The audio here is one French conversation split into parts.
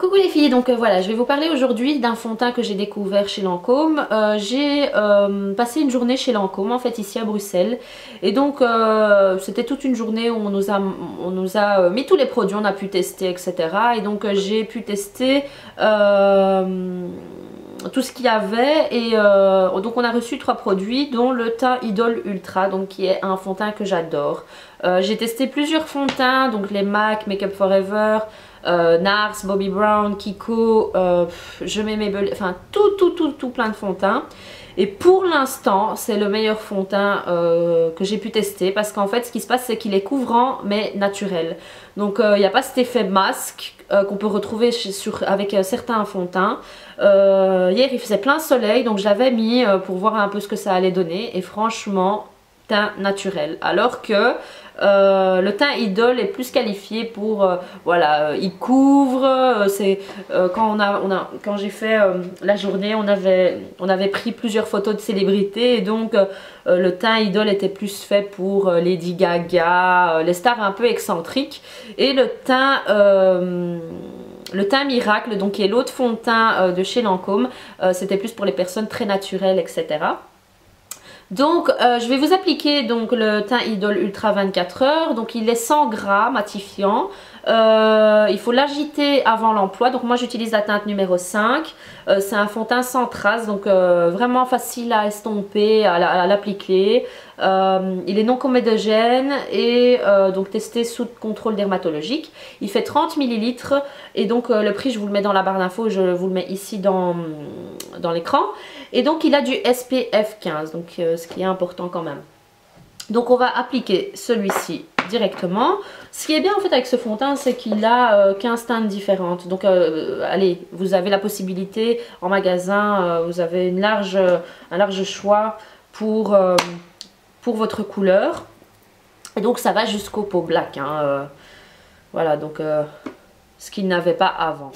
Coucou les filles, donc voilà, je vais vous parler aujourd'hui d'un fond de teint que j'ai découvert chez Lancôme. J'ai passé une journée chez Lancôme, en fait ici à Bruxelles. Et donc c'était toute une journée où on nous a mis tous les produits, on a pu tester, etc. Et donc j'ai pu tester tout ce qu'il y avait. Et donc on a reçu 3 produits, dont le teint Idol Ultra, donc qui est un fond de teint que j'adore. J'ai testé plusieurs fonds de teint, donc les MAC, Make Up For Ever, NARS, Bobbi Brown, Kiko, je mets mes enfin tout plein de fonds de teint. Et pour l'instant c'est le meilleur fond de teint que j'ai pu tester, parce qu'en fait ce qui se passe c'est qu'il est couvrant mais naturel. Donc il n'y a pas cet effet masque qu'on peut retrouver avec certains fonds de teint. Hier il faisait plein soleil, donc je l'avais mis pour voir un peu ce que ça allait donner, et franchement teint naturel, alors que le teint Idol est plus qualifié pour voilà, il couvre. Quand j'ai fait la journée, on avait pris plusieurs photos de célébrités, et donc le teint Idol était plus fait pour Lady Gaga, les stars un peu excentriques. Et le teint Miracle, donc qui est l'autre fond de teint de chez Lancôme, c'était plus pour les personnes très naturelles, etc. Donc je vais vous appliquer donc le teint Idol Ultra 24 heures. Donc il est 100 gras matifiant. Il faut l'agiter avant l'emploi. Donc moi j'utilise la teinte numéro 5. C'est un fond de teint sans trace, donc vraiment facile à estomper, à l'appliquer. Il est non comédogène et donc testé sous contrôle dermatologique. Il fait 30 ml et donc le prix je vous le mets dans la barre d'infos, je vous le mets ici dans l'écran. Et donc il a du SPF 15, donc ce qui est important quand même. Donc on va appliquer celui-ci directement. Ce qui est bien en fait avec ce fond de teint, c'est qu'il a 15 teintes différentes. Donc allez, vous avez la possibilité en magasin, vous avez un large choix pour votre couleur. Et donc ça va jusqu'au peau black, hein, voilà, donc ce qu'il n'avait pas avant.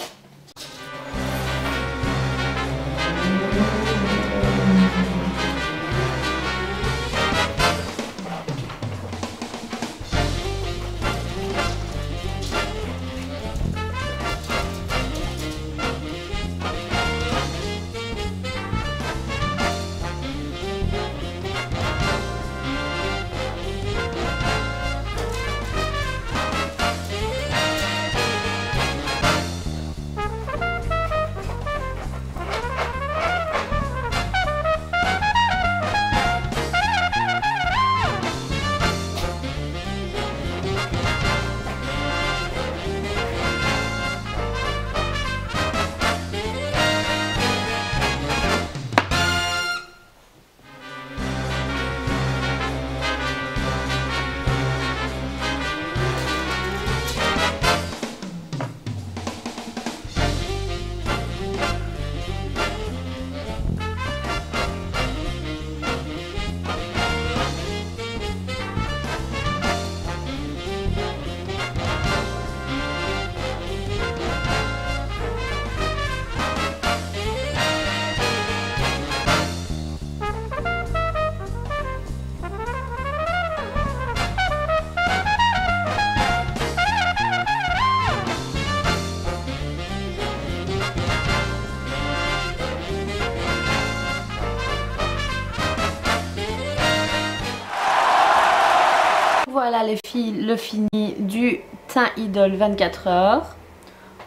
Voilà les filles, le fini du teint Idol 24 heures.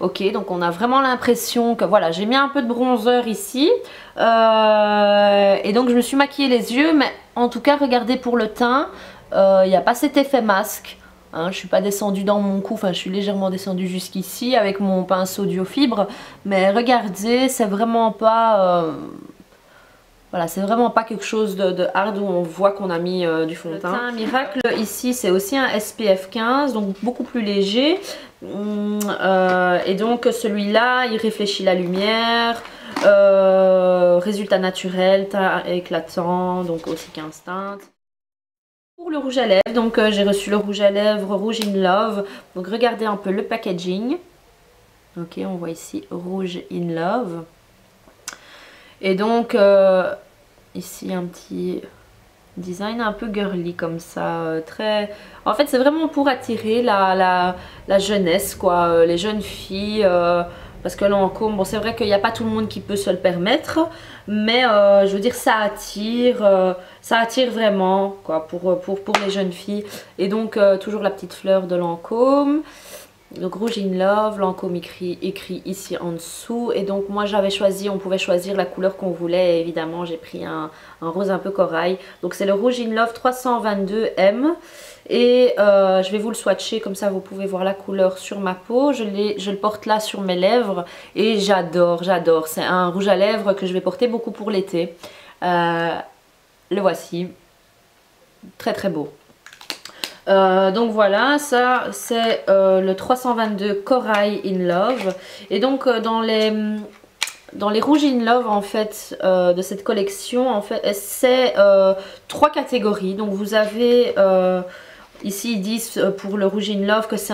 Ok, donc on a vraiment l'impression que voilà, j'ai mis un peu de bronzer ici. Et donc je me suis maquillée les yeux, mais en tout cas regardez pour le teint, il n'y a pas cet effet masque. Hein, je suis pas descendue dans mon cou, enfin je suis légèrement descendue jusqu'ici avec mon pinceau Diofibre. Mais regardez, c'est vraiment pas... voilà, c'est vraiment pas quelque chose de hard où on voit qu'on a mis du fond de teint. Le teint Miracle ici c'est aussi un SPF 15, donc beaucoup plus léger. Et donc celui-là il réfléchit la lumière, résultat naturel, teint éclatant, donc aussi 15 teintes. Pour le rouge à lèvres, donc j'ai reçu le rouge à lèvres Rouge in Love. Donc regardez un peu le packaging. Ok, on voit ici Rouge in Love. Et donc ici un petit design un peu girly comme ça, très... En fait c'est vraiment pour attirer la jeunesse quoi, les jeunes filles, Parce que Lancôme, bon c'est vrai qu'il n'y a pas tout le monde qui peut se le permettre, mais je veux dire ça attire vraiment quoi, pour les jeunes filles. Et donc toujours la petite fleur de Lancôme. Donc Rouge in Love, Lancôme écrit ici en dessous. Et donc moi j'avais choisi, on pouvait choisir la couleur qu'on voulait. Et évidemment j'ai pris un rose un peu corail. Donc c'est le Rouge in Love 322M. Et je vais vous le swatcher, comme ça vous pouvez voir la couleur sur ma peau. Je le porte là sur mes lèvres et j'adore. C'est un rouge à lèvres que je vais porter beaucoup pour l'été. Le voici, très très beau. Donc voilà, ça c'est le 322 Corail in Love. Et donc dans les rouges in love en fait de cette collection, en fait c'est 3 catégories. Donc vous avez ici ils disent pour le rouge in love que c'est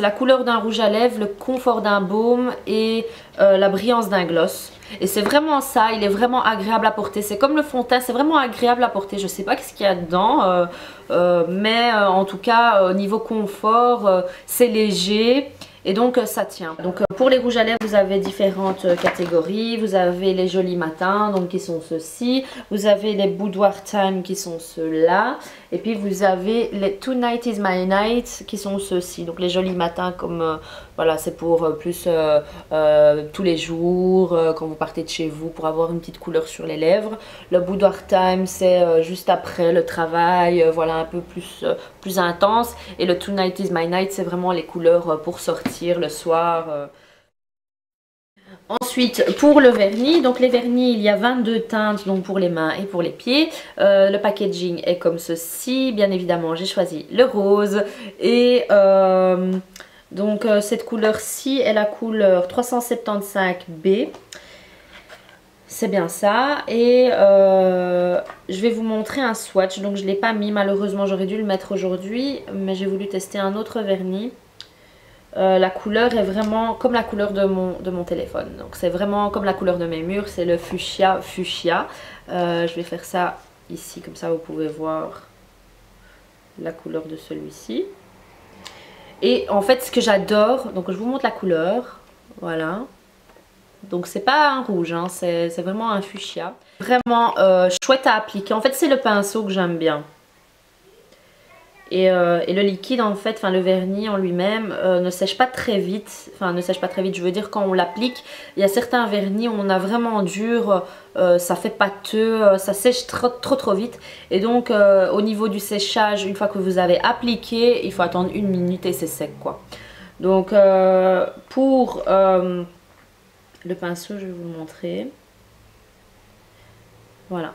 la couleur d'un rouge à lèvres, le confort d'un baume et la brillance d'un gloss. Et c'est vraiment ça, il est vraiment agréable à porter. C'est comme le fond de teint, c'est vraiment agréable à porter. Je sais pas ce qu'il y a dedans, mais en tout cas au niveau confort, c'est léger. Et donc ça tient. Donc pour les rouges à lèvres, vous avez différentes catégories. Vous avez les jolis matins, donc qui sont ceux-ci. Vous avez les boudoir time qui sont ceux-là. Et puis vous avez les Tonight is my night qui sont ceux-ci. Donc les jolis matins comme voilà, c'est pour plus tous les jours quand vous partez de chez vous pour avoir une petite couleur sur les lèvres. Le boudoir time c'est juste après le travail, voilà un peu plus intense. Et le Tonight is my night c'est vraiment les couleurs pour sortir le soir. Ensuite pour le vernis, donc les vernis il y a 22 teintes donc pour les mains et pour les pieds. Le packaging est comme ceci, bien évidemment j'ai choisi le rose et donc cette couleur-ci est la couleur 375B. C'est bien ça. Et je vais vous montrer un swatch. Donc je ne l'ai pas mis malheureusement, j'aurais dû le mettre aujourd'hui. Mais j'ai voulu tester un autre vernis. La couleur est vraiment comme la couleur de mon téléphone. Donc c'est vraiment comme la couleur de mes murs. C'est le fuchsia. Je vais faire ça ici, comme ça vous pouvez voir la couleur de celui-ci. Et en fait ce que j'adore, donc je vous montre la couleur, voilà. Donc c'est pas un rouge, hein, c'est vraiment un fuchsia. Vraiment chouette à appliquer, en fait c'est le pinceau que j'aime bien. Et le liquide en fait, enfin le vernis en lui-même ne sèche pas très vite. Enfin ne sèche pas très vite, je veux dire quand on l'applique, il y a certains vernis où on a vraiment dur, ça fait pâteux, ça sèche trop vite. Et donc au niveau du séchage, une fois que vous avez appliqué, il faut attendre 1 minute et c'est sec quoi. Donc pour le pinceau, je vais vous le montrer. Voilà.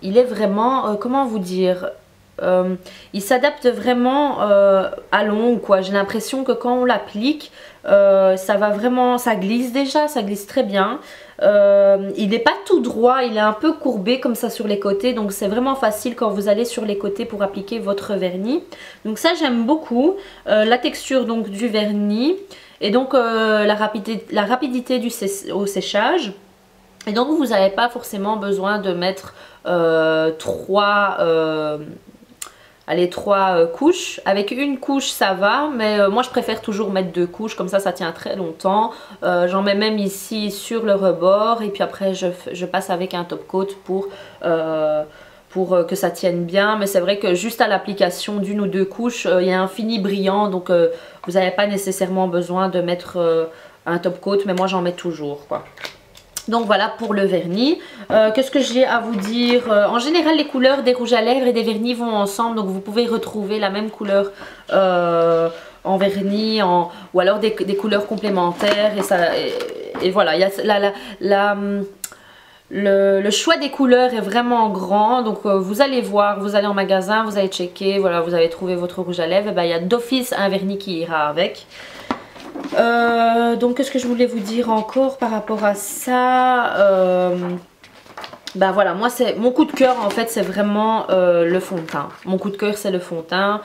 Il est vraiment, comment vous dire, il s'adapte vraiment à l'ongle quoi. J'ai l'impression que quand on l'applique, ça va vraiment, ça glisse déjà, ça glisse très bien. Il n'est pas tout droit, il est un peu courbé comme ça sur les côtés. Donc c'est vraiment facile quand vous allez sur les côtés pour appliquer votre vernis. Donc ça j'aime beaucoup. La texture donc du vernis. Et donc la rapidité au séchage. Et donc vous n'avez pas forcément besoin de mettre 3 couches. Avec une couche ça va, mais moi je préfère toujours mettre 2 couches, comme ça tient très longtemps. J'en mets même ici sur le rebord et puis après je passe avec un top coat pour que ça tienne bien. Mais c'est vrai que juste à l'application d'1 ou 2 couches, il y a un fini brillant, donc vous n'avez pas nécessairement besoin de mettre un top coat, mais moi j'en mets toujours quoi. Donc voilà pour le vernis. Qu'est-ce que j'ai à vous dire? En général les couleurs des rouges à lèvres et des vernis vont ensemble, donc vous pouvez retrouver la même couleur en vernis ou alors des couleurs complémentaires. Et voilà, il y a le choix des couleurs est vraiment grand. Donc vous allez voir, vous allez en magasin, vous allez checker, voilà, vous avez trouvé votre rouge à lèvres, et ben, il y a d'office un vernis qui ira avec. Donc qu'est-ce que je voulais vous dire encore par rapport à ça? Ben voilà, moi c'est mon coup de cœur en fait, c'est vraiment le fond de teint. Mon coup de cœur c'est le fond de teint,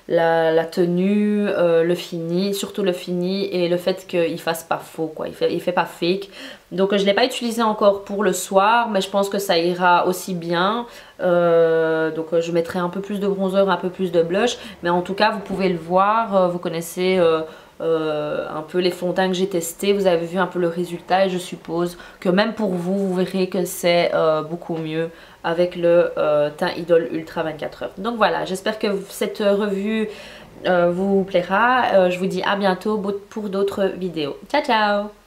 la tenue, le fini, surtout le fini et le fait qu'il fasse pas faux quoi, il fait pas fake. Donc je l'ai pas utilisé encore pour le soir, mais je pense que ça ira aussi bien. Donc je mettrai un peu plus de bronzer, un peu plus de blush, mais en tout cas vous pouvez le voir, vous connaissez un peu les fonds de teint que j'ai testés. Vous avez vu un peu le résultat et je suppose que même pour vous, vous verrez que c'est beaucoup mieux avec le teint Idol Ultra 24 heures. Donc voilà, j'espère que cette revue vous plaira. Je vous dis à bientôt pour d'autres vidéos. Ciao ciao!